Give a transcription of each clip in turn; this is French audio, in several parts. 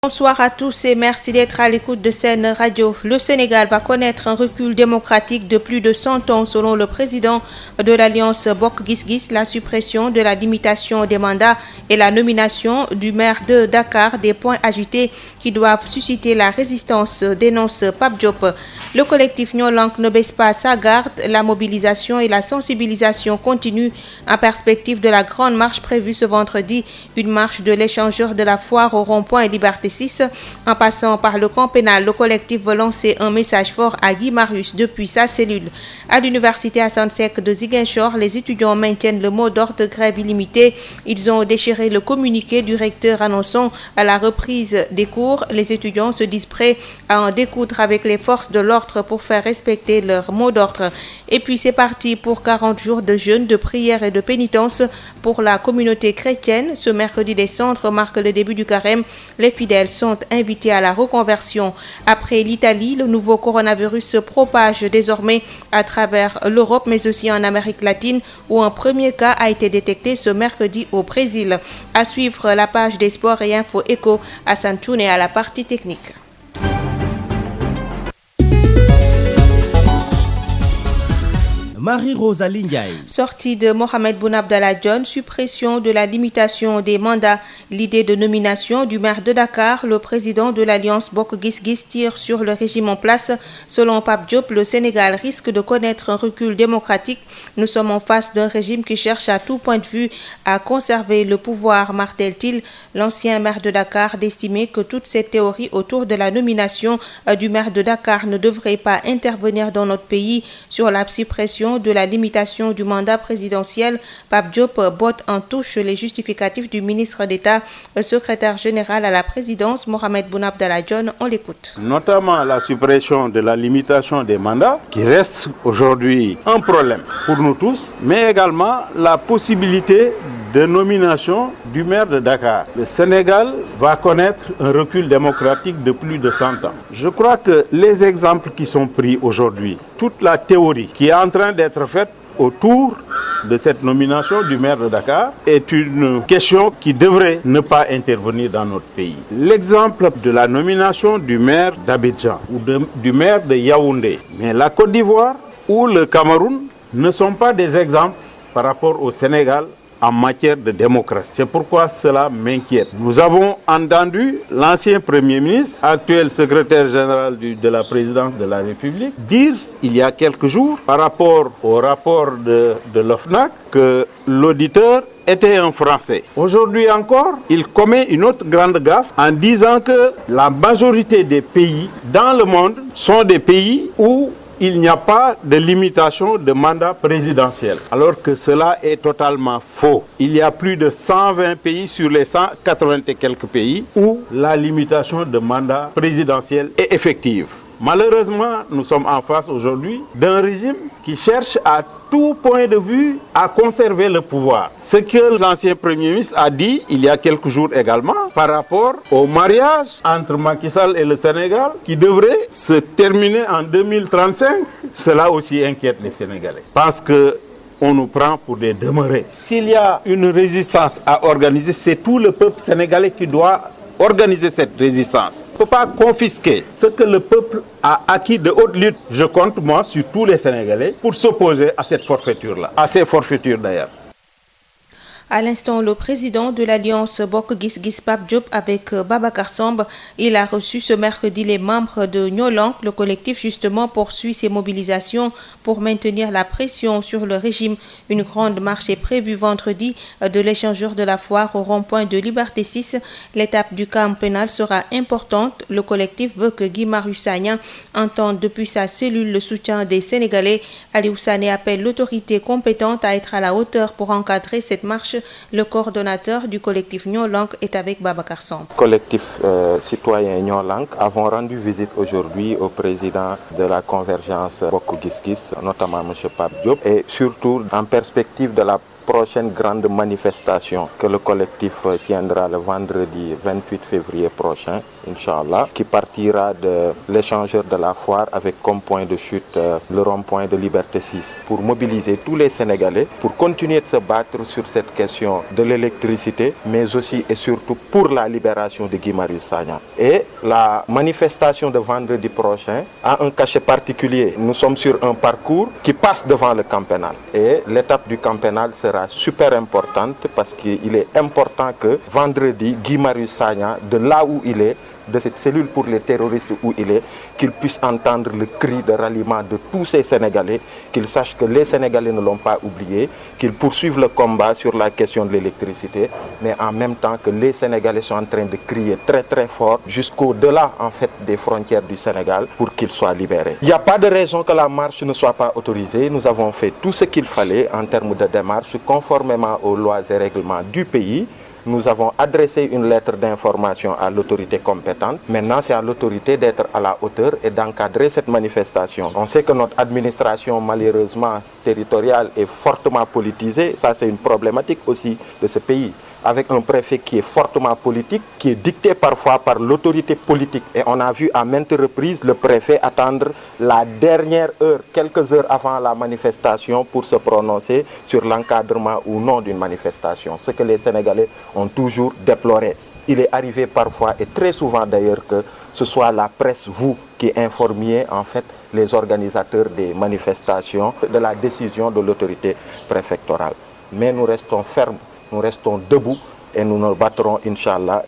Bonsoir à tous et merci d'être à l'écoute de Sen Radio. Le Sénégal va connaître un recul démocratique de plus de 100 ans selon le président de l'Alliance Bokk Gis Gis. La suppression de la limitation des mandats et la nomination du maire de Dakar, des points agités qui doivent susciter la résistance, dénonce Pape Diop. Le collectif Ñoo Lank ne baisse pas sa garde. La mobilisation et la sensibilisation continuent en perspective de la grande marche prévue ce vendredi. Une marche de l'échangeur de la foire au rond-point Liberté 6. En passant par le camp pénal, le collectif veut lancer un message fort à Guy Marius depuis sa cellule. À l'université Assane Seck de Ziguinchor, les étudiants maintiennent le mot d'ordre de grève illimitée. Ils ont déchiré le communiqué du recteur annonçant à la reprise des cours. Les étudiants se disent prêts à en découdre avec les forces de l'ordre pour faire respecter leur mot d'ordre. Et puis c'est parti pour 40 jours de jeûne, de prière et de pénitence pour la communauté chrétienne. Ce mercredi des Cendres marque le début du carême. Les fidèles sont invités à la reconversion. Après l'Italie, le nouveau coronavirus se propage désormais à travers l'Europe, mais aussi en Amérique latine, où un premier cas a été détecté ce mercredi au Brésil. À suivre la page des sports et info éco à Sanchoune et à la partie technique. Marie-Rosalie Ndiaye. Sortie de Mohamed Boun Abdallah Dionne, suppression de la limitation des mandats, l'idée de nomination du maire de Dakar, le président de l'Alliance Bokk Gis Gis tire sur le régime en place. Selon Pape Diop, le Sénégal risque de connaître un recul démocratique. Nous sommes en face d'un régime qui cherche à tout point de vue à conserver le pouvoir, martèle-t-il. L'ancien maire de Dakar d'estimer que toute cette théorie autour de la nomination du maire de Dakar ne devrait pas intervenir dans notre pays sur la suppression de la limitation du mandat présidentiel. Pape Diop botte en touche les justificatifs du ministre d'État, secrétaire général à la présidence, Mohamed Boun Abdallah Dionne. On l'écoute. Notamment la suppression de la limitation des mandats, qui reste aujourd'hui un problème pour nous tous, mais également la possibilité de nomination du maire de Dakar. Le Sénégal va connaître un recul démocratique de plus de 100 ans. Je crois que les exemples qui sont pris aujourd'hui, toute la théorie qui est en train d'être faite autour de cette nomination du maire de Dakar est une question qui devrait ne pas intervenir dans notre pays. L'exemple de la nomination du maire d'Abidjan ou du maire de Yaoundé, mais la Côte d'Ivoire ou le Cameroun ne sont pas des exemples par rapport au Sénégal en matière de démocratie. C'est pourquoi cela m'inquiète. Nous avons entendu l'ancien Premier ministre, actuel secrétaire général de la présidence de la République, dire il y a quelques jours, par rapport au rapport de l'OFNAC, que l'auditeur était un Français. Aujourd'hui encore, il commet une autre grande gaffe en disant que la majorité des pays dans le monde sont des pays où il n'y a pas de limitation de mandat présidentiel, alors que cela est totalement faux. Il y a plus de 120 pays sur les 180 et quelques pays où la limitation de mandat présidentiel est effective. Malheureusement, nous sommes en face aujourd'hui d'un régime qui cherche à tout point de vue à conserver le pouvoir. Ce que l'ancien Premier ministre a dit il y a quelques jours également par rapport au mariage entre Macky Sall et le Sénégal qui devrait se terminer en 2035, cela aussi inquiète les Sénégalais. Parce que on nous prend pour des demeurés. S'il y a une résistance à organiser, c'est tout le peuple sénégalais qui doit organiser cette résistance. On ne peut pas confisquer ce que le peuple a acquis de haute lutte. Je compte, moi, sur tous les Sénégalais pour s'opposer à cette forfaiture-là, à ces forfaitures d'ailleurs. À l'instant, le président de l'Alliance Bokk Gis Gis, Pape Diop, avec Babacar Samb, il a reçu ce mercredi les membres de Ñoo Lank. Le collectif, justement, poursuit ses mobilisations pour maintenir la pression sur le régime. Une grande marche est prévue vendredi de l'échangeur de la foire au rond-point de Liberté 6. L'étape du camp pénal sera importante. Le collectif veut que Guy Marius Sagna entende depuis sa cellule le soutien des Sénégalais. Aliou Sané appelle l'autorité compétente à être à la hauteur pour encadrer cette marche. Le coordonnateur du collectif Ñoo Lank est avec Babacar Samb. Collectif citoyen Ñoo Lank avons rendu visite aujourd'hui au président de la convergence Bokk Gis Gis, notamment M. Pape Diop, et surtout en perspective de la prochaine grande manifestation que le collectif tiendra le vendredi 28 février prochain, Inch'Allah, qui partira de l'échangeur de la foire avec comme point de chute le rond-point de Liberté 6 pour mobiliser tous les Sénégalais pour continuer de se battre sur cette question de l'électricité, mais aussi et surtout pour la libération de Guy Marius Sagna. Et la manifestation de vendredi prochain a un cachet particulier. Nous sommes sur un parcours qui passe devant le camp pénal. Et l'étape du camp pénal sera super importante parce qu'il est important que vendredi, Guy Marius Sagna, de là où il est, de cette cellule pour les terroristes où il est, qu'il puisse entendre le cri de ralliement de tous ces Sénégalais, qu'il sache que les Sénégalais ne l'ont pas oublié, qu'ils poursuivent le combat sur la question de l'électricité, mais en même temps que les Sénégalais sont en train de crier très très fort jusqu'au-delà en fait des frontières du Sénégal pour qu'ils soient libérés. Il n'y a pas de raison que la marche ne soit pas autorisée. Nous avons fait tout ce qu'il fallait en termes de démarche conformément aux lois et règlements du pays. Nous avons adressé une lettre d'information à l'autorité compétente. Maintenant, c'est à l'autorité d'être à la hauteur et d'encadrer cette manifestation. On sait que notre administration, malheureusement, territoriale est fortement politisée. Ça, c'est une problématique aussi de ce pays. Avec un préfet qui est fortement politique, qui est dicté parfois par l'autorité politique. Et on a vu à maintes reprises le préfet attendre la dernière heure, quelques heures avant la manifestation, pour se prononcer sur l'encadrement ou non d'une manifestation. Ce que les Sénégalais ont toujours déploré. Il est arrivé parfois, et très souvent d'ailleurs, que ce soit la presse, vous, qui informiez en fait les organisateurs des manifestations de la décision de l'autorité préfectorale. Mais nous restons fermes. Nous restons debout et nous nous battrons, Inch'Allah.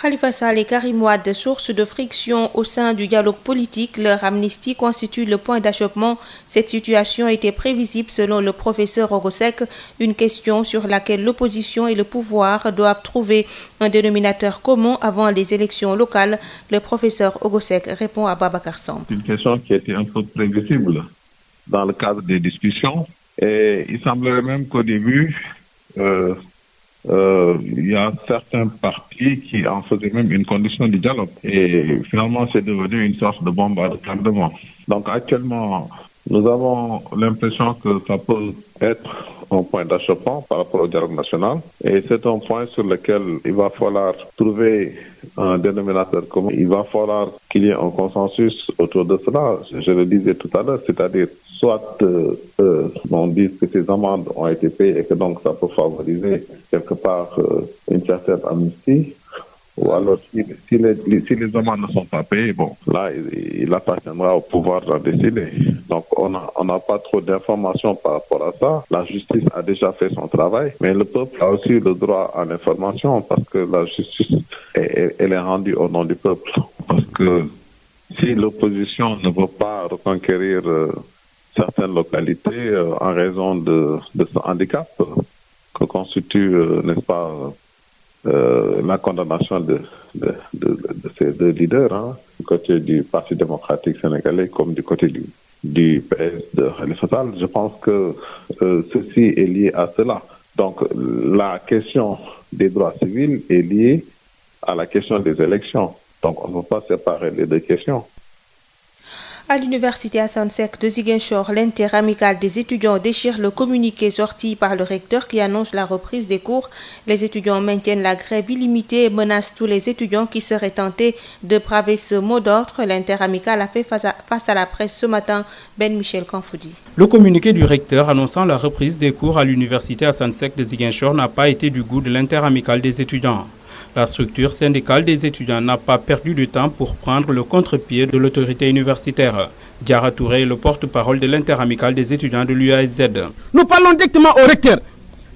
Khalifa Sall et Karim Wade, source de friction au sein du dialogue politique, leur amnistie constitue le point d'achoppement. Cette situation était prévisible selon le professeur Ogosek, une question sur laquelle l'opposition et le pouvoir doivent trouver un dénominateur commun avant les élections locales. Le professeur Ogosek répond à Babacar Samb. C'est une question qui était un peu prévisible dans le cadre des discussions et il semblerait même qu'au début, il y a certains partis qui en faisaient même une condition du dialogue. Et finalement, c'est devenu une sorte de bombe à retardement. Donc actuellement, nous avons l'impression que ça peut être un point d'achoppement par rapport au dialogue national. Et c'est un point sur lequel il va falloir trouver un dénominateur commun. Il va falloir qu'il y ait un consensus autour de cela. Je le disais tout à l'heure, c'est-à-dire soit on dit que ces amendes ont été payées et que donc ça peut favoriser quelque part une certaine amnistie, ou alors si les amendes ne sont pas payées, bon, là il appartiendra au pouvoir d'en décider. Donc on n'a pas trop d'informations par rapport à ça. La justice a déjà fait son travail, mais le peuple a aussi le droit à l'information parce que la justice elle est rendue au nom du peuple. Parce que si l'opposition ne veut pas reconquérir certaines localités en raison de ce handicap que constitue, n'est-ce pas, la condamnation de ces deux leaders, du côté du Parti démocratique sénégalais comme du côté du PS de Khalifa Sall. Je pense que ceci est lié à cela. Donc la question des droits civils est liée à la question des élections. Donc on ne peut pas séparer les deux questions. À l'université Assane Seck de Ziguinchor, l'interamical des étudiants déchire le communiqué sorti par le recteur qui annonce la reprise des cours. Les étudiants maintiennent la grève illimitée et menacent tous les étudiants qui seraient tentés de braver ce mot d'ordre. L'interamical a fait face à la presse ce matin. Ben Michel Kanfoudi. Le communiqué du recteur annonçant la reprise des cours à l'université Assane Seck de Ziguinchor n'a pas été du goût de l'interamical des étudiants. La structure syndicale des étudiants n'a pas perdu de temps pour prendre le contre-pied de l'autorité universitaire. Diarra Touré est le porte-parole de l'interamicale des étudiants de l'UASZ. Nous parlons directement au recteur.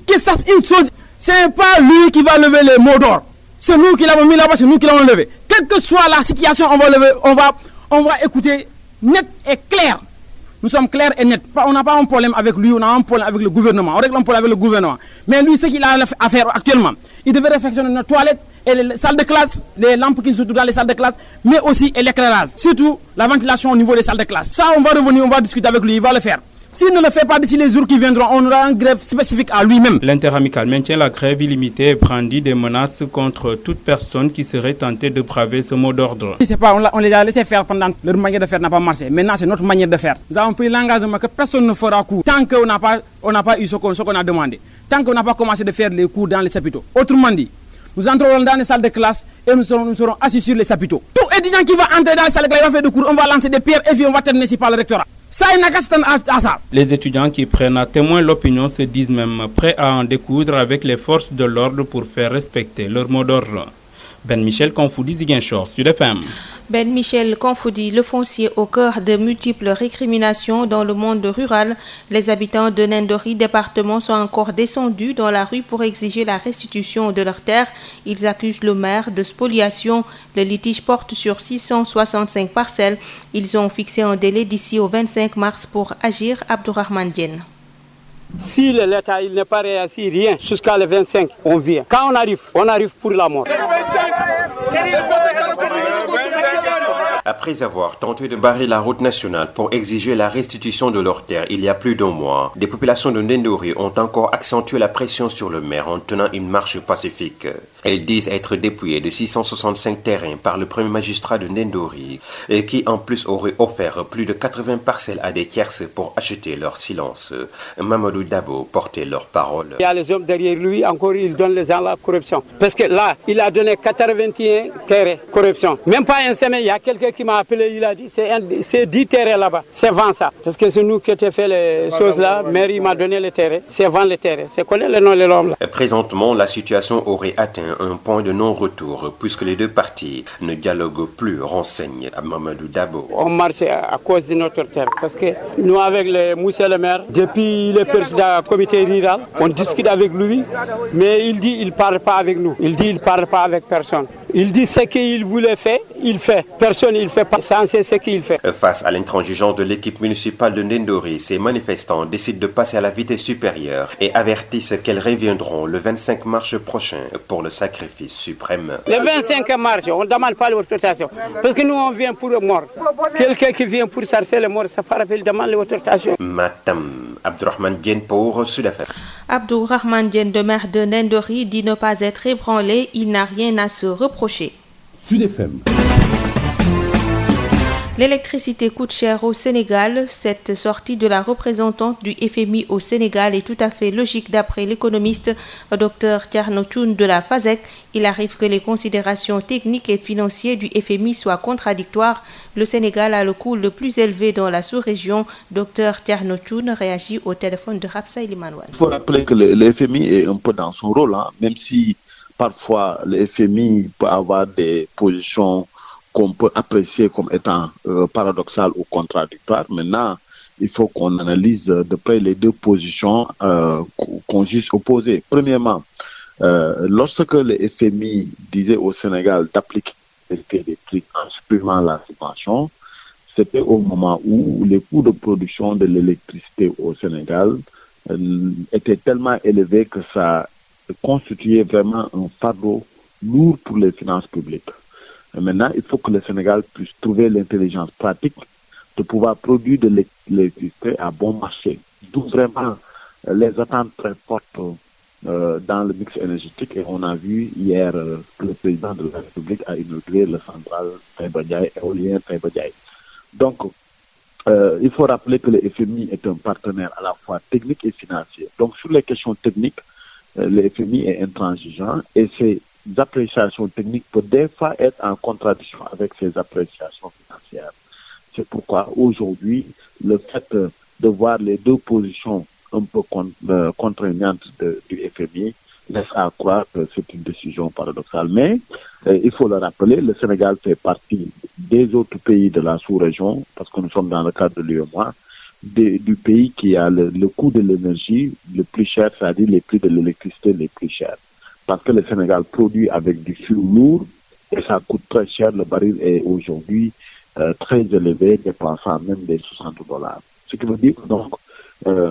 Qu'il sache une chose, ce n'est pas lui qui va lever les mots d'ordre. C'est nous qui l'avons mis là-bas, c'est nous qui l'avons levé. Quelle que soit la situation, on va lever, on va écouter net et clair. Nous sommes clairs et nets. On n'a pas un problème avec lui, on a un problème avec le gouvernement. On règle un problème avec le gouvernement. Mais lui, ce qu'il a à faire actuellement, il devait réfectionner nos toilettes et les salles de classe, les lampes qui sont dans les salles de classe, mais aussi l'éclairage. Surtout la ventilation au niveau des salles de classe. Ça, on va revenir, on va discuter avec lui, il va le faire. S'il ne le fait pas d'ici les jours qui viendront, on aura une grève spécifique à lui-même. L'interamicale maintient la grève illimitée et brandit des menaces contre toute personne qui serait tentée de braver ce mot d'ordre. Je sais pas, on les a laissé faire pendant leur manière de faire n'a pas marché. Maintenant, c'est notre manière de faire. Nous avons pris l'engagement que personne ne fera cours tant qu'on n'a pas eu ce qu'on a demandé. Tant qu'on n'a pas commencé de faire les cours dans les chapiteaux. Autrement dit, nous entrerons dans les salles de classe et nous serons assis sur les chapiteaux. Tout étudiant qui va entrer dans les salles de classe, va faire des cours, on va lancer des pierres et puis on va terminer par le rectorat. Ça, il n'a qu'à s'attendre à ça. Les étudiants qui prennent à témoin l'opinion se disent même prêts à en découdre avec les forces de l'ordre pour faire respecter leur mot d'ordre. Ben Michel Confoudi, Ziguinchor, Sud FM. Ben Michel Confoudi, le foncier au cœur de multiples récriminations dans le monde rural. Les habitants de Nendori, département, sont encore descendus dans la rue pour exiger la restitution de leurs terres. Ils accusent le maire de spoliation. Le litige porte sur 665 parcelles. Ils ont fixé un délai d'ici au 25 mars pour agir. Abdourahmane Diène. Si l'État n'est pas réussi, rien, jusqu'à le 25, on vient. Quand on arrive pour la mort. Après avoir tenté de barrer la route nationale pour exiger la restitution de leurs terres il y a plus d'un mois, des populations de Nendori ont encore accentué la pression sur le maire en tenant une marche pacifique. Elles disent être dépouillées de 665 terrains par le premier magistrat de Nendori et qui en plus aurait offert plus de 80 parcelles à des tierces pour acheter leur silence. Mamadou Dabo portait leurs paroles. Il y a les hommes derrière lui, encore ils donnent les gens la corruption. Parce que là, il a donné 81 terrains corruption. Même pas une semaine, il y a quelqu'un qui m'a appelé, il a dit c'est 10 terrains là-bas, c'est vend ça. Parce que c'est nous qui avons fait les choses là, maire il m'a donné les terrains, c'est vendre les terrains. C'est connaître le nom de l'homme là. Présentement, la situation aurait atteint un point de non-retour puisque les deux parties ne dialoguent plus, renseigne Mamadou Dabo. On marche à cause de notre terre parce que nous avec monsieur le maire, depuis le président du comité rural, on discute avec lui, mais il dit il ne parle pas avec nous, il dit il ne parle pas avec personne. Il dit ce qu'il voulait faire, il fait. Personne il fait pas sans ce qu'il fait. Face à l'intransigeance de l'équipe municipale de Nendori, ces manifestants décident de passer à la vitesse supérieure et avertissent qu'elles reviendront le 25 mars prochain pour le sacrifice suprême. Le 25 mars, on ne demande pas l'autorisation parce que nous on vient pour le mort. Quelqu'un qui vient pour chercher le mort, ça part il demande l'autorisation. Matam, Abdourahmane Diène pour Sud FM. Abdourahmane Diène, de maire de Nendori, dit ne pas être ébranlé. Il n'a rien à se reprocher. Sud FM. L'électricité coûte cher au Sénégal. Cette sortie de la représentante du FMI au Sénégal est tout à fait logique d'après l'économiste Dr Thierno Thioune de la FASEC. Il arrive que les considérations techniques et financières du FMI soient contradictoires. Le Sénégal a le coût le plus élevé dans la sous-région. Dr Thierno Thioune réagit au téléphone de Rapsa Ilimanouane. Il faut rappeler que le FMI est un peu dans son rôle, même si parfois le FMI peut avoir des positions qu'on peut apprécier comme étant paradoxales ou contradictoires. Maintenant, il faut qu'on analyse de près les deux positions qu'on juge opposées. Premièrement, lorsque le FMI disait au Sénégal d'appliquer des prix en supprimant la subvention, c'était au moment où les coûts de production de l'électricité au Sénégal étaient tellement élevés que ça constituait vraiment un fardeau lourd pour les finances publiques. Et maintenant, il faut que le Sénégal puisse trouver l'intelligence pratique de pouvoir produire de l'électricité à bon marché. D'où vraiment les attentes très fortes dans le mix énergétique. Et on a vu hier que le président de la République a inauguré le central Taïba Ndiaye, éolien Taïba Ndiaye. Donc, il faut rappeler que le FMI est un partenaire à la fois technique et financier. Donc, sur les questions techniques, le FMI est intransigeant et ses appréciations techniques peuvent des fois être en contradiction avec ses appréciations financières. C'est pourquoi aujourd'hui, le fait de voir les deux positions un peu contraignantes du FMI laisse à croire que c'est une décision paradoxale. Mais il faut le rappeler, le Sénégal fait partie des autres pays de la sous-région, parce que nous sommes dans le cadre de l'UEMOA, du pays qui a le coût de l'énergie le plus cher, c'est-à-dire les prix de l'électricité les plus chers. Parce que le Sénégal produit avec du fioul lourd et ça coûte très cher. Le baril est aujourd'hui très élevé, dépensant même des $60. Ce qui veut dire que donc,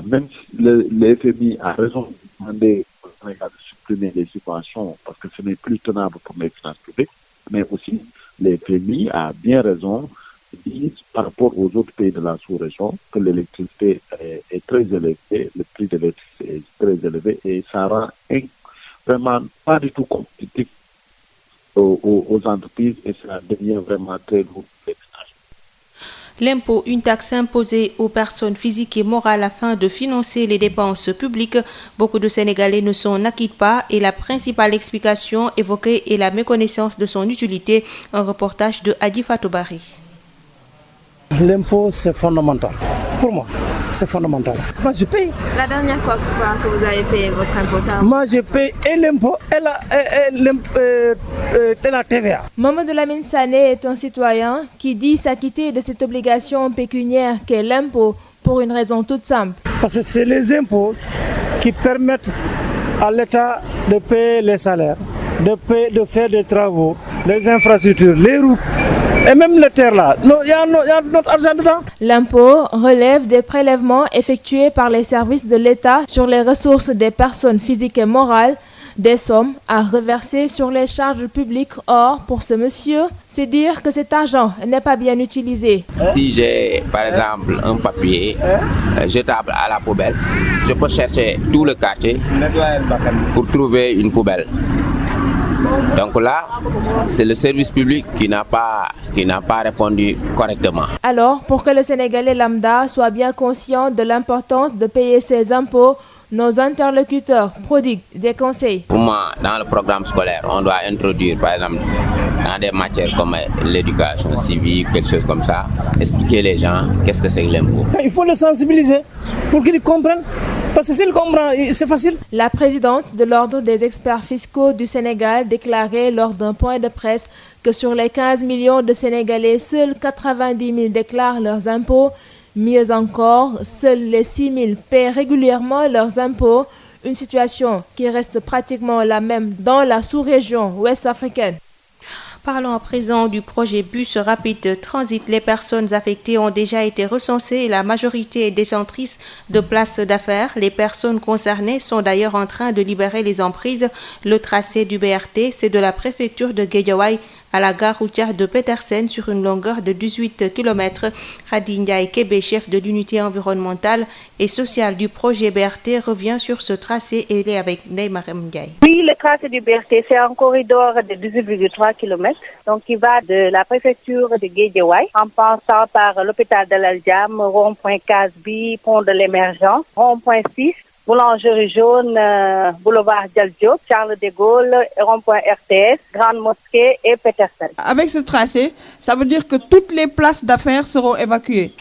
même si le FMI a raison de demander au Sénégal de supprimer les subventions parce que ce n'est plus tenable pour les finances publiques, mais aussi le FMI a bien raison disent par rapport aux autres pays de la sous-région que l'électricité est très élevée, le prix de l'électricité est très élevé et ça rend vraiment pas du tout compétitif aux entreprises et ça devient vraiment très lourd. L'impôt, une taxe imposée aux personnes physiques et morales afin de financer les dépenses publiques. Beaucoup de Sénégalais ne s'en acquittent pas et la principale explication évoquée est la méconnaissance de son utilité. Un reportage de Adi Fatoubari. L'impôt, c'est fondamental. Pour moi, c'est fondamental. Moi, je paye. La dernière fois que vous avez payé votre impôt, ça? Moi, je paye et l'impôt et la TVA. Mamadou Lamine Sané est un citoyen qui dit s'acquitter de cette obligation pécuniaire qu'est l'impôt pour une raison toute simple. Parce que c'est les impôts qui permettent à l'État de payer les salaires, de faire des travaux, les infrastructures, les routes. Et même le terre là, il y a notre argent dedans. L'impôt relève des prélèvements effectués par les services de l'État sur les ressources des personnes physiques et morales, des sommes à reverser sur les charges publiques. Or, pour ce monsieur, c'est dire que cet argent n'est pas bien utilisé. Si j'ai, par exemple, un papier jetable à la poubelle, je peux chercher tout le quartier pour trouver une poubelle. Donc là, c'est le service public qui n'a pas répondu correctement. Alors, pour que le Sénégalais lambda soit bien conscient de l'importance de payer ses impôts, nos interlocuteurs prodiguent des conseils. Pour moi, dans le programme scolaire, on doit introduire, par exemple, dans des matières comme l'éducation civique, quelque chose comme ça, expliquer les gens qu'est-ce que c'est que l'impôt. Il faut les sensibiliser pour qu'ils comprennent. Parce que s'ils comprennent, c'est facile. La présidente de l'Ordre des experts fiscaux du Sénégal déclarait lors d'un point de presse que sur les 15 millions de Sénégalais, seuls 90 000 déclarent leurs impôts. Mieux encore, seuls les 6 000 paient régulièrement leurs impôts, une situation qui reste pratiquement la même dans la sous-région ouest-africaine. Parlons à présent du projet Bus Rapide Transit. Les personnes affectées ont déjà été recensées et la majorité est détentrice de places d'affaires. Les personnes concernées sont d'ailleurs en train de libérer les emprises. Le tracé du BRT, c'est de la préfecture de Guédiawaye à la gare routière de Petersen sur une longueur de 18 km. Khady Ndiaye Kébé, chef de l'unité environnementale et sociale du projet BRT, revient sur ce tracé et il est avec Ndeye Marème Ndiaye. Oui, le tracé du BRT, c'est un corridor de 18,3 km. Donc, il va de la préfecture de Guédiawaye en passant par l'hôpital Dalal Jamm, rond-point Casbi, pont de l'Émergence, rond-point 6. Boulangerie Jaune, boulevard Dial Diop, Charles de Gaulle, rond-point RTS, Grande Mosquée et Petersen. Avec ce tracé, ça veut dire que toutes les places d'affaires seront évacuées?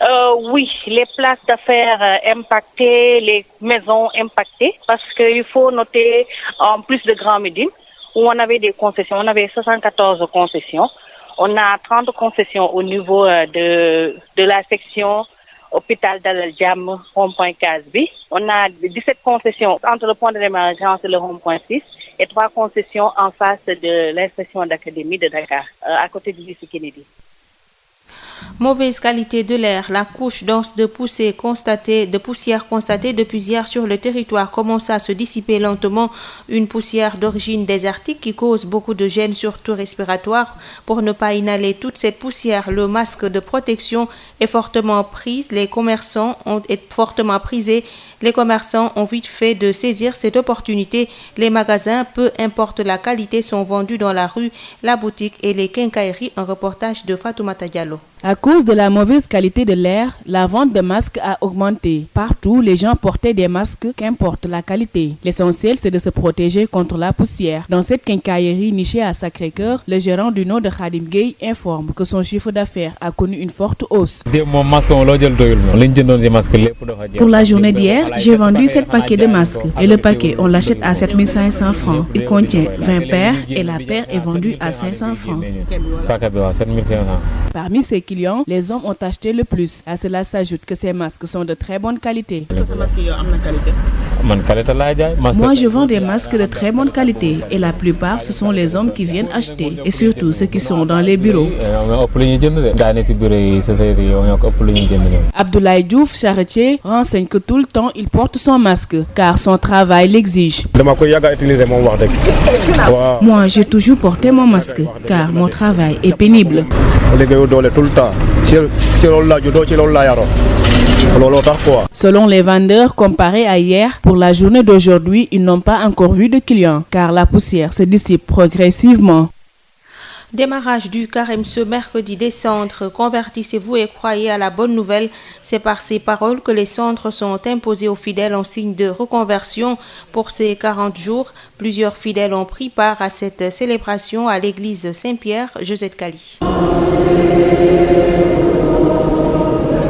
Oui, les places d'affaires impactées, les maisons impactées, parce qu'il faut noter en plus de Grand Médine, où on avait des concessions, on avait 74 concessions. On a 30 concessions au niveau de la section hôpital Dalal Jamm, rond-point Casbi. On a 17 concessions entre le pont de l'Émergence et le rond-point 6 et 3 concessions en face de l'inspection d'académie de Dakar, à côté du lycée Kennedy. Mauvaise qualité de l'air, la couche dense de poussière constatée depuis hier sur le territoire commence à se dissiper lentement. Une poussière d'origine désertique qui cause beaucoup de gêne, surtout respiratoire. Pour ne pas inhaler toute cette poussière, le masque de protection est fortement pris. Les commerçants ont vite fait de saisir cette opportunité. Les magasins, peu importe la qualité, sont vendus dans la rue, la boutique et les quincailleries. Un reportage de Fatoumata Diallo. À cause de la mauvaise qualité de l'air, la vente de masques a augmenté. Partout, les gens portaient des masques, qu'importe la qualité. L'essentiel, c'est de se protéger contre la poussière. Dans cette quincaillerie nichée à Sacré-Cœur, le gérant du nom de Khadim Gueye informe que son chiffre d'affaires a connu une forte hausse. Pour la journée d'hier, j'ai vendu 7 paquets de masques et le paquet, on l'achète à 7 500 francs. Il contient 20 paires et la paire est vendue à 500 francs. Parmi ces clients, les hommes ont acheté le plus. À cela s'ajoute que ces masques sont de très bonne qualité. Ces masques, Moi, je vends des masques de très bonne qualité et la plupart, ce sont les hommes qui viennent acheter et surtout ceux qui sont dans les bureaux. Abdoulaye Diouf, charretier, renseigne que tout le temps il porte son masque car son travail l'exige. Moi, j'ai toujours porté mon masque car mon travail est pénible. Selon les vendeurs, comparé à hier, pour la journée d'aujourd'hui, ils n'ont pas encore vu de clients car la poussière se dissipe progressivement. Démarrage du carême ce mercredi des centres. Convertissez-vous et croyez à la bonne nouvelle. C'est par ces paroles que les centres sont imposés aux fidèles en signe de reconversion. Pour ces 40 jours, plusieurs fidèles ont pris part à cette célébration à l'église Saint-Pierre. Josette Kali.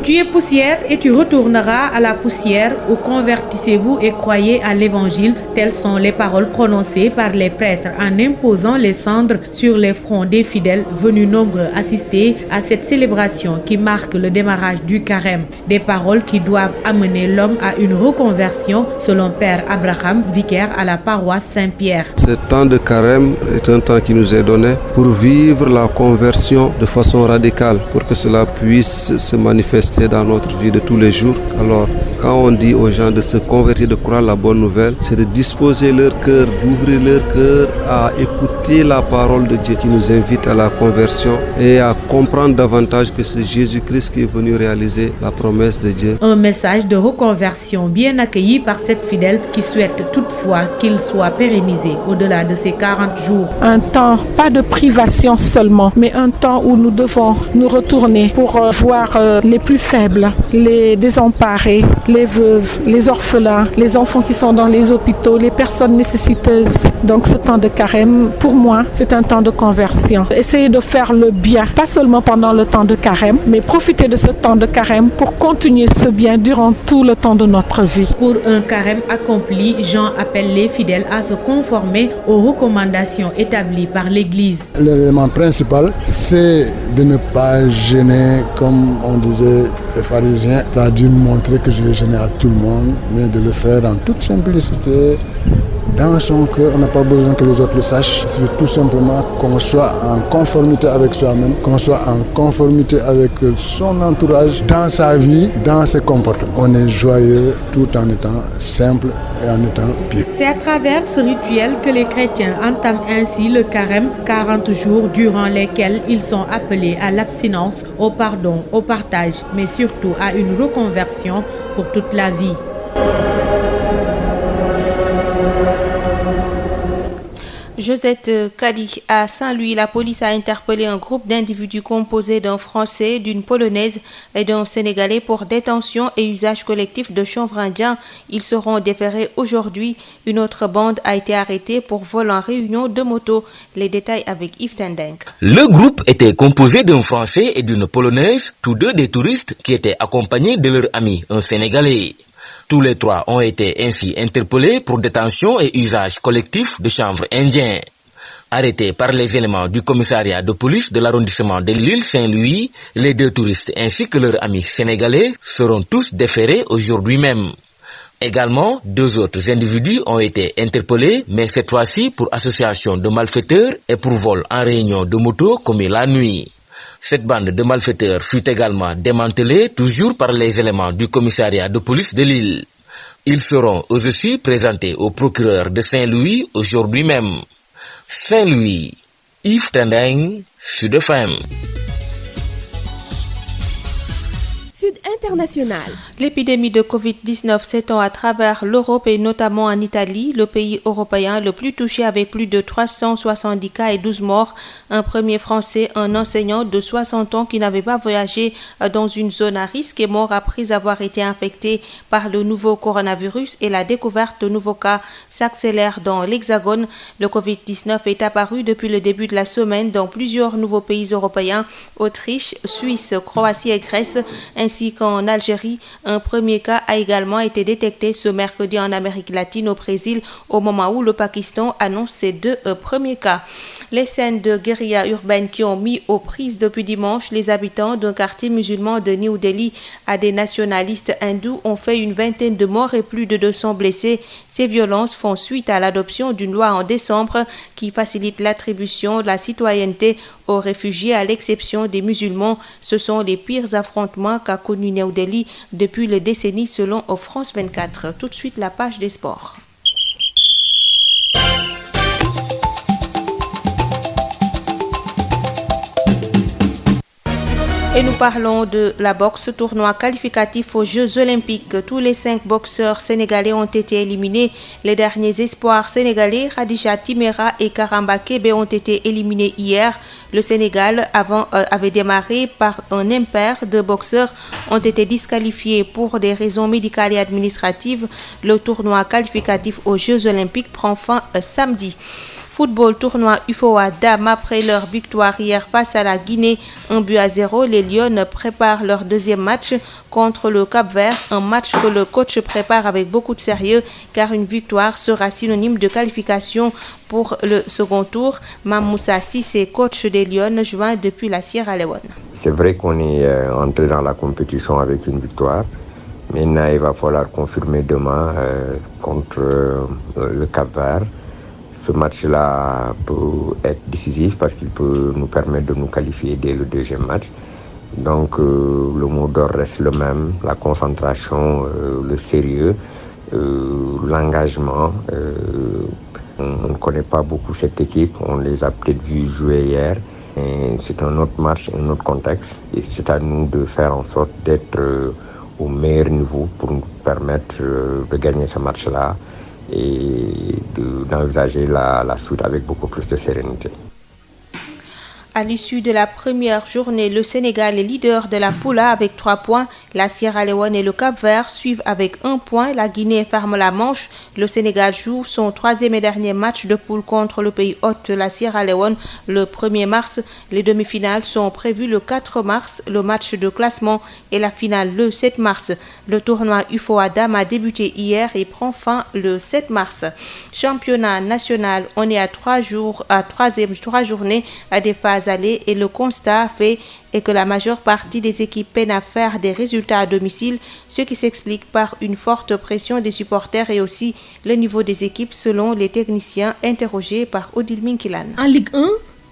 Tu es poussière et tu retourneras à la poussière, ou convertissez-vous et croyez à l'évangile. Telles sont les paroles prononcées par les prêtres en imposant les cendres sur les fronts des fidèles venus nombreux assister à cette célébration qui marque le démarrage du carême. Des paroles qui doivent amener l'homme à une reconversion, selon Père Abraham, vicaire à la paroisse Saint-Pierre. Ce temps de carême est un temps qui nous est donné pour vivre la conversion de façon radicale, pour que cela puisse se manifester dans notre vie de tous les jours. Alors, quand on dit aux gens de se convertir, de croire la bonne nouvelle, c'est de disposer leur cœur, d'ouvrir leur cœur à écouter la parole de Dieu qui nous invite à la conversion et à comprendre davantage que c'est Jésus-Christ qui est venu réaliser la promesse de Dieu. Un message de reconversion bien accueilli par cette fidèle qui souhaite toutefois qu'il soit pérennisé au-delà de ces 40 jours. Un temps, pas de privation seulement, mais un temps où nous devons nous retourner pour voir les plus faibles, les désemparés, les veuves, les orphelins, les enfants qui sont dans les hôpitaux, les personnes nécessiteuses. Donc ce temps de carême, pour moi, c'est un temps de conversion. Essayer de faire le bien, pas seulement pendant le temps de carême, mais profiter de ce temps de carême pour continuer ce bien durant tout le temps de notre vie. Pour un carême accompli, Jean appelle les fidèles à se conformer aux recommandations établies par l'Église. L'élément principal, c'est de ne pas gêner, comme on disait les pharisiens, c'est-à-dire montrer que je vais gêner à tout le monde, mais de le faire en toute simplicité, dans son cœur. On n'a pas besoin que les autres le sachent. Il suffit tout simplement qu'on soit en conformité avec soi-même, qu'on soit en conformité avec son entourage, dans sa vie, dans ses comportements. On est joyeux tout en étant simple et en étant pieux. C'est à travers ce rituel que les chrétiens entament ainsi le carême, 40 jours durant lesquels ils sont appelés à l'abstinence, au pardon, au partage, mais surtout à une reconversion pour toute la vie. Josette Kali, à Saint-Louis, la police a interpellé un groupe d'individus composé d'un Français, d'une Polonaise et d'un Sénégalais pour détention et usage collectif de chanvre indien. Ils seront déférés aujourd'hui. Une autre bande a été arrêtée pour vol en réunion de moto. Les détails avec Yves Tendeng. Le groupe était composé d'un Français et d'une Polonaise, tous deux des touristes qui étaient accompagnés de leur ami, un Sénégalais. Tous les trois ont été ainsi interpellés pour détention et usage collectif de chanvre indien. Arrêtés par les éléments du commissariat de police de l'arrondissement de l'île Saint-Louis, les deux touristes ainsi que leurs amis sénégalais seront tous déférés aujourd'hui même. Également, deux autres individus ont été interpellés, mais cette fois-ci pour association de malfaiteurs et pour vol en réunion de moto commis la nuit. Cette bande de malfaiteurs fut également démantelée toujours par les éléments du commissariat de police de l'île. Ils seront eux aussi présentés au procureur de Saint-Louis aujourd'hui même. Saint-Louis, Yves Tendeng, Sud FM. International. L'épidémie de Covid-19 s'étend à travers l'Europe et notamment en Italie, le pays européen le plus touché avec plus de 370 cas et 12 morts. Un premier Français, un enseignant de 60 ans qui n'avait pas voyagé dans une zone à risque est mort après avoir été infecté par le nouveau coronavirus et la découverte de nouveaux cas s'accélère dans l'Hexagone. Le Covid-19 est apparu depuis le début de la semaine dans plusieurs nouveaux pays européens, Autriche, Suisse, Croatie et Grèce, ainsi qu'en Algérie. Un premier cas a également été détecté ce mercredi en Amérique latine au Brésil, au moment où le Pakistan annonce ses deux premiers cas. Les scènes de guérilla urbaine qui ont mis aux prises depuis dimanche les habitants d'un quartier musulman de New Delhi à des nationalistes hindous ont fait une vingtaine de morts et plus de 200 blessés. Ces violences font suite à l'adoption d'une loi en décembre qui facilite l'attribution de la citoyenneté aux réfugiés à l'exception des musulmans. Ce sont les pires affrontements qu'a connu New Delhi depuis les décennies selon France 24. Tout de suite la page des sports. Et nous parlons de la boxe, tournoi qualificatif aux Jeux Olympiques. Tous les 5 boxeurs sénégalais ont été éliminés. Les derniers espoirs sénégalais, Khadija Timera et Karamba Kebe, ont été éliminés hier. Le Sénégal avait démarré par un impair. 2 boxeurs ont été disqualifiés pour des raisons médicales et administratives. Le tournoi qualificatif aux Jeux Olympiques prend fin samedi. Football, tournoi UFOA Dames après leur victoire hier face à la Guinée, 1-0. Les Lions préparent leur deuxième match contre le Cap-Vert, un match que le coach prépare avec beaucoup de sérieux car une victoire sera synonyme de qualification pour le second tour. Mamoussa Sissé, coach des Lions, joint depuis la Sierra Leone. C'est vrai qu'on est entré dans la compétition avec une victoire. Maintenant, il va falloir confirmer demain contre le Cap-Vert. Ce match-là peut être décisif parce qu'il peut nous permettre de nous qualifier dès le deuxième match. Donc le mot d'ordre reste le même, la concentration, le sérieux, l'engagement. On ne connaît pas beaucoup cette équipe, on les a peut-être vus jouer hier. C'est un autre match, un autre contexte et c'est à nous de faire en sorte d'être au meilleur niveau pour nous permettre de gagner ce match-là et d'envisager la suite avec beaucoup plus de sérénité. À l'issue de la première journée, le Sénégal est leader de la poule A avec 3 points. La Sierra Leone et le Cap-Vert suivent avec 1 point. La Guinée ferme la manche. Le Sénégal joue son 3e et dernier match de poule contre le pays hôte, la Sierra Leone, le 1er mars. Les demi-finales sont prévues le 4 mars, le match de classement et la finale le 7 mars. Le tournoi UFOA Dames a débuté hier et prend fin le 7 mars. Championnat national, on est à 3 journées à des phases allées et le constat fait est que la majeure partie des équipes peinent à faire des résultats à domicile, ce qui s'explique par une forte pression des supporters et aussi le niveau des équipes selon les techniciens interrogés par Odile Minkilan. En Ligue 1,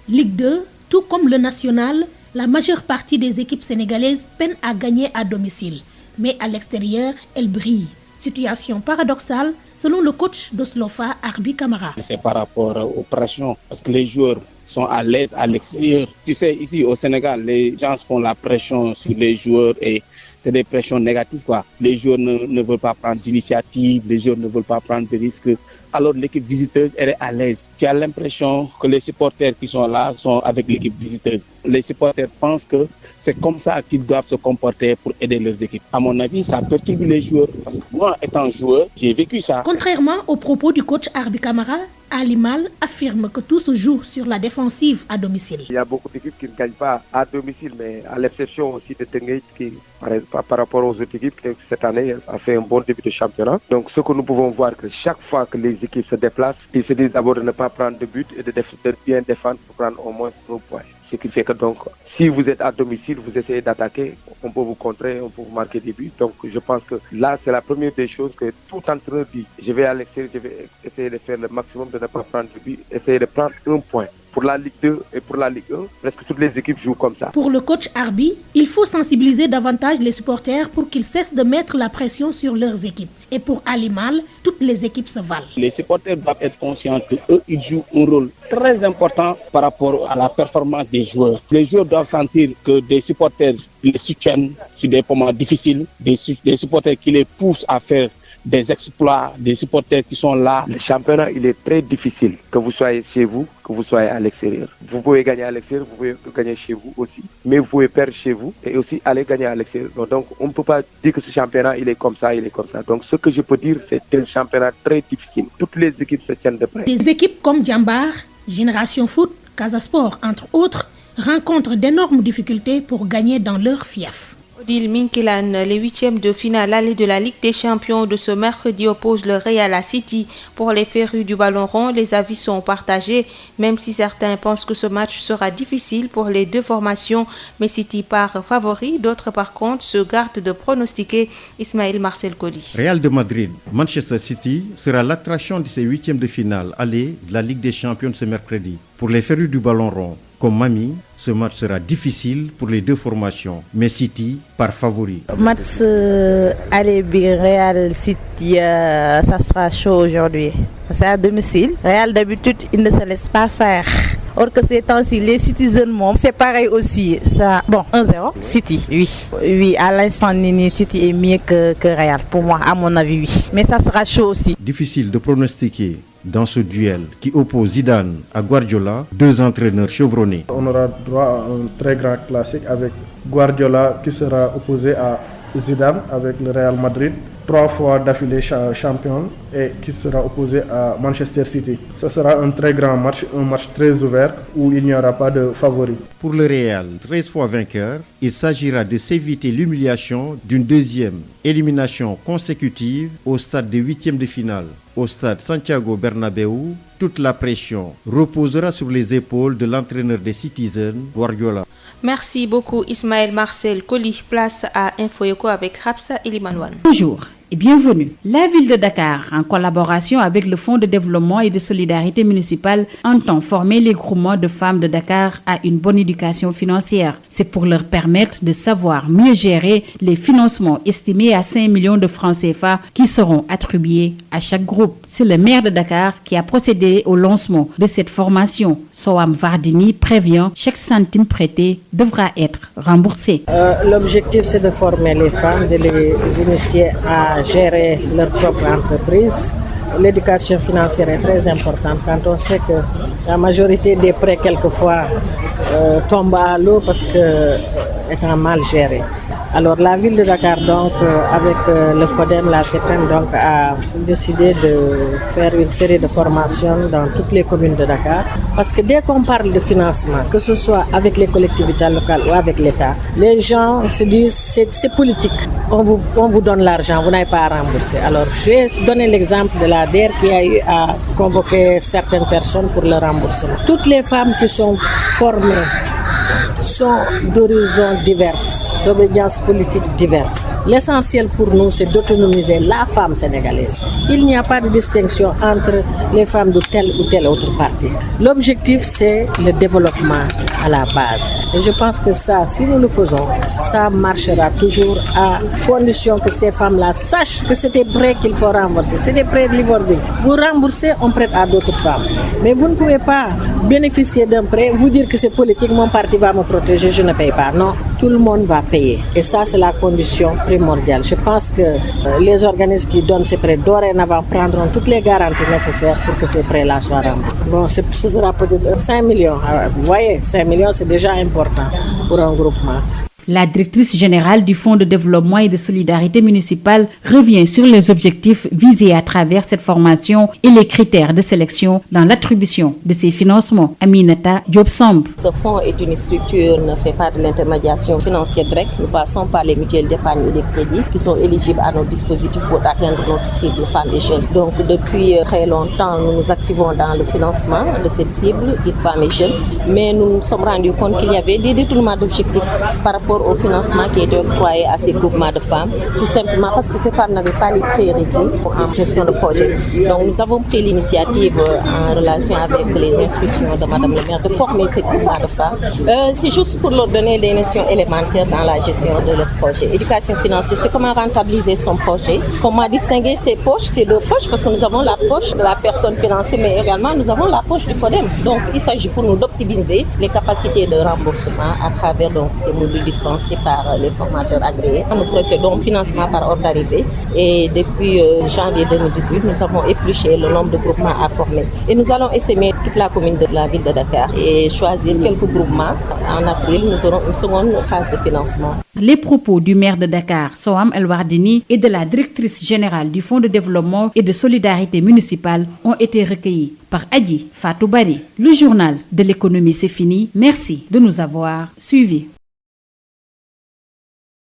Ligue 2, tout comme le national, la majeure partie des équipes sénégalaises peinent à gagner à domicile. Mais à l'extérieur, elles brillent. Situation paradoxale selon le coach d'Oslofa, Arbi Kamara. C'est par rapport aux pressions, parce que les joueurs sont à l'aise à l'extérieur. Tu sais, ici au Sénégal, les gens font la pression sur les joueurs et c'est des pressions négatives, quoi. Les joueurs ne veulent pas prendre d'initiative, les joueurs ne veulent pas prendre de risques. Alors l'équipe visiteuse, elle est à l'aise. Tu as l'impression que les supporters qui sont là sont avec l'équipe visiteuse. Les supporters pensent que c'est comme ça qu'ils doivent se comporter pour aider leurs équipes. À mon avis, ça perturbe les joueurs. Parce que moi, étant joueur, j'ai vécu ça. Contrairement aux propos du coach Arbi Kamara, Ali Mal affirme que tout se joue sur la défensive à domicile. Il y a beaucoup d'équipes qui ne gagnent pas à domicile, mais à l'exception aussi de Tenguet qui, par rapport aux autres équipes, cette année a fait un bon début de championnat. Donc ce que nous pouvons voir, que chaque fois que les équipes se déplacent, ils se disent d'abord de ne pas prendre de but et de bien défendre pour prendre au moins 1 point. Ce qui fait que donc, si vous êtes à domicile, vous essayez d'attaquer, on peut vous contrer, on peut vous marquer des buts. Donc je pense que là, c'est la première des choses que tout entraîneur dit. Je vais à l'extérieur, je vais essayer de faire le maximum de ne pas prendre de but, essayer de prendre 1 point. Pour la Ligue 2 et pour la Ligue 1, presque toutes les équipes jouent comme ça. Pour le coach Arbi, il faut sensibiliser davantage les supporters pour qu'ils cessent de mettre la pression sur leurs équipes. Et pour Ali Mal, toutes les équipes se valent. Les supporters doivent être conscients qu'eux, ils jouent un rôle très important par rapport à la performance des joueurs. Les joueurs doivent sentir que des supporters les soutiennent sur des moments difficiles, des supporters qui les poussent à faire des exploits, des supporters qui sont là. Le championnat, il est très difficile, que vous soyez chez vous, que vous soyez à l'extérieur. Vous pouvez gagner à l'extérieur, vous pouvez gagner chez vous aussi, mais vous pouvez perdre chez vous et aussi aller gagner à l'extérieur. Donc on ne peut pas dire que ce championnat, il est comme ça, il est comme ça. Donc ce que je peux dire, c'est un championnat très difficile. Toutes les équipes se tiennent de près. Des équipes comme Djambar, Génération Foot, Casa Sport, entre autres, rencontrent d'énormes difficultés pour gagner dans leur fief. Odile Minkilan, les huitièmes de finale aller de la Ligue des Champions de ce mercredi opposent le Real à City. Pour les férus du ballon rond, les avis sont partagés, même si certains pensent que ce match sera difficile pour les deux formations. Mais City part favori, d'autres par contre se gardent de pronostiquer. Ismaël Marcel Colli. Real de Madrid, Manchester City sera l'attraction de ces huitièmes de finale aller de la Ligue des Champions de ce mercredi. Pour les férus du ballon rond, comme Mami, ce match sera difficile pour les deux formations, mais City par favori. Match aller bien Real City, ça sera chaud aujourd'hui. C'est à domicile. Real d'habitude, il ne se laisse pas faire. Or que ces temps-ci, les Citizens, c'est pareil aussi. Ça, bon, 1-0. City, oui. Oui, à l'instant, City est mieux que Real. Pour moi, à mon avis, oui. Mais ça sera chaud aussi. Difficile de pronostiquer dans ce duel qui oppose Zidane à Guardiola, deux entraîneurs chevronnés. On aura droit à un très grand classique avec Guardiola qui sera opposé à Zidane avec le Real Madrid, 3 fois d'affilée champion, et qui sera opposé à Manchester City. Ce sera un très grand match, un match très ouvert où il n'y aura pas de favori. Pour le Real, 13 fois vainqueur, il s'agira de s'éviter l'humiliation d'une deuxième élimination consécutive au stade des huitièmes de finale. Au stade Santiago Bernabéu, toute la pression reposera sur les épaules de l'entraîneur des Citizens, Guardiola. Merci beaucoup Ismaël Marcel Colli. Place à Infoyoko avec Rapsa Elimanouane. Bonjour et bienvenue. La ville de Dakar, en collaboration avec le Fonds de développement et de solidarité municipale, entend former les groupements de femmes de Dakar à une bonne éducation financière. C'est pour leur permettre de savoir mieux gérer les financements estimés à 5 millions de francs CFA qui seront attribués à chaque groupe. C'est le maire de Dakar qui a procédé au lancement de cette formation. Soham Vardini prévient chaque centime prêté devra être remboursé. L'objectif, c'est de former les femmes, de les initier à gérer leur propre entreprise. L'éducation financière est très importante quand on sait que la majorité des prêts quelquefois tombent à l'eau parce que étant mal gérés. Alors la ville de Dakar, donc, avec le FODEM, la CEPEM, donc, a décidé de faire une série de formations dans toutes les communes de Dakar. Parce que dès qu'on parle de financement, que ce soit avec les collectivités locales ou avec l'État, les gens se disent c'est politique. On vous donne l'argent, vous n'avez pas à rembourser. Alors j'ai donné l'exemple de la DER qui a eu à convoquer certaines personnes pour le remboursement. Toutes les femmes qui sont formées sont d'horizons diverses, d'obédiences politiques diverses. L'essentiel pour nous, c'est d'autonomiser la femme sénégalaise. Il n'y a pas de distinction entre les femmes de telle ou telle autre parti. L'objectif, c'est le développement à la base. Et je pense que ça, si nous le faisons, ça marchera toujours à condition que ces femmes-là sachent que c'est des prêts qu'il faut rembourser. C'est des prêts de Livorville. Vous remboursez, on prête à d'autres femmes. Mais vous ne pouvez pas bénéficier d'un prêt, vous dire que c'est politique, mon parti va me protéger, je ne paye pas. Non, tout le monde va payer. Et ça, c'est la condition primordiale. Je pense que les organismes qui donnent ces prêts dorénavant prendront toutes les garanties nécessaires pour que ces prêts-là soient remboursés. Bon, ce sera peut-être 5 millions. Vous voyez, 5 millions, c'est déjà important pour un groupement. La directrice générale du Fonds de développement et de solidarité municipale revient sur les objectifs visés à travers cette formation et les critères de sélection dans l'attribution de ces financements. Aminata Diop-Samb. Ce fonds est une structure, ne fait pas de l'intermédiation financière directe. Nous passons par les mutuelles d'épargne et des crédits qui sont éligibles à nos dispositifs pour atteindre notre cible de femmes et jeunes. Donc depuis très longtemps, nous nous activons dans le financement de cette cible, de femmes et jeunes. Mais nous nous sommes rendus compte qu'il y avait des détournements d'objectifs par rapport au financement qui était octroyé à ces groupements de femmes, tout simplement parce que ces femmes n'avaient pas les prérequis en gestion de projet. Donc nous avons pris l'initiative en relation avec les institutions de Madame le maire de former ces groupements de femmes. C'est juste pour leur donner des notions élémentaires dans la gestion de leur projet. Éducation financière, c'est comment rentabiliser son projet, comment distinguer ses poches, ces deux poches, parce que nous avons la poche de la personne financée, mais également nous avons la poche du FODEM. Donc il s'agit pour nous d'optimiser les capacités de remboursement à travers donc, ces modules dispensés par les formateurs agréés. Nous procédons au financement par ordre d'arrivée et depuis janvier 2018, nous avons épluché le nombre de groupements à former. Et nous allons essaimer toute la commune de la ville de Dakar et choisir quelques groupements. En avril, nous aurons une seconde phase de financement. Les propos du maire de Dakar, Soham El Wardini, et de la directrice générale du Fonds de développement et de solidarité municipale ont été recueillis par Adji Fatou Bari. Le journal de l'économie, c'est fini. Merci de nous avoir suivis.